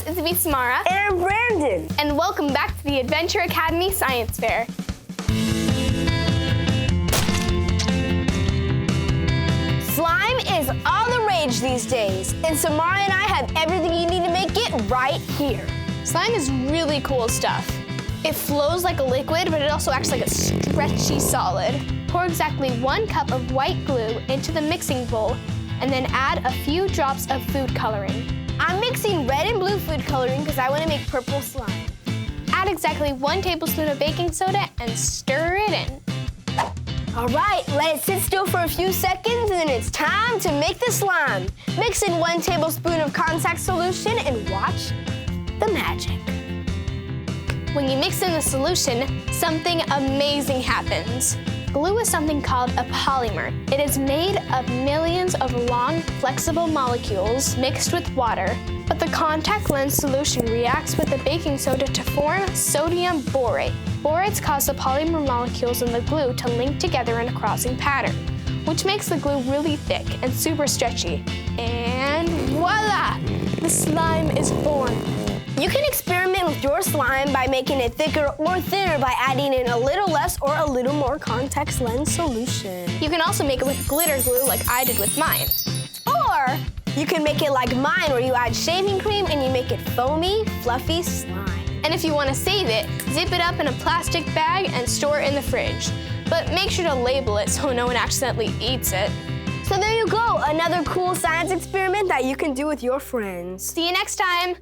it's me, Samara. And I'm Brandon. And welcome back to the Adventure Academy Science Fair. Slime is all the rage these days, and Samara and I have everything you need to make it right here. Slime is really cool stuff. It flows like a liquid, but it also acts like a stretchy solid. Pour exactly 1 cup of white glue into the mixing bowl, and then add a few drops of food coloring. I'm mixing red and blue food coloring because I want to make purple slime. Add exactly 1 tablespoon of baking soda and stir it in. All right, let it sit still for a few seconds, and then it's time to make the slime. Mix in 1 tablespoon of contact solution and watch the magic. When you mix in the solution, something amazing happens. Glue is something called a polymer. It is made of millions of long, flexible molecules mixed with water. But the contact lens solution reacts with the baking soda to form sodium borate. Borates cause the polymer molecules in the glue to link together in a crossing pattern, which makes the glue really thick and super stretchy. And voila! The slime is born. You can experiment with your slime by making it thicker or thinner by adding in a little less or a little more contact lens solution. You can also make it with glitter glue like I did with mine. Or you can make it like mine where you add shaving cream and you make it foamy, fluffy slime. And if you want to save it, zip it up in a plastic bag and store it in the fridge. But make sure to label it so no one accidentally eats it. So there you go, another cool science experiment that you can do with your friends. See you next time.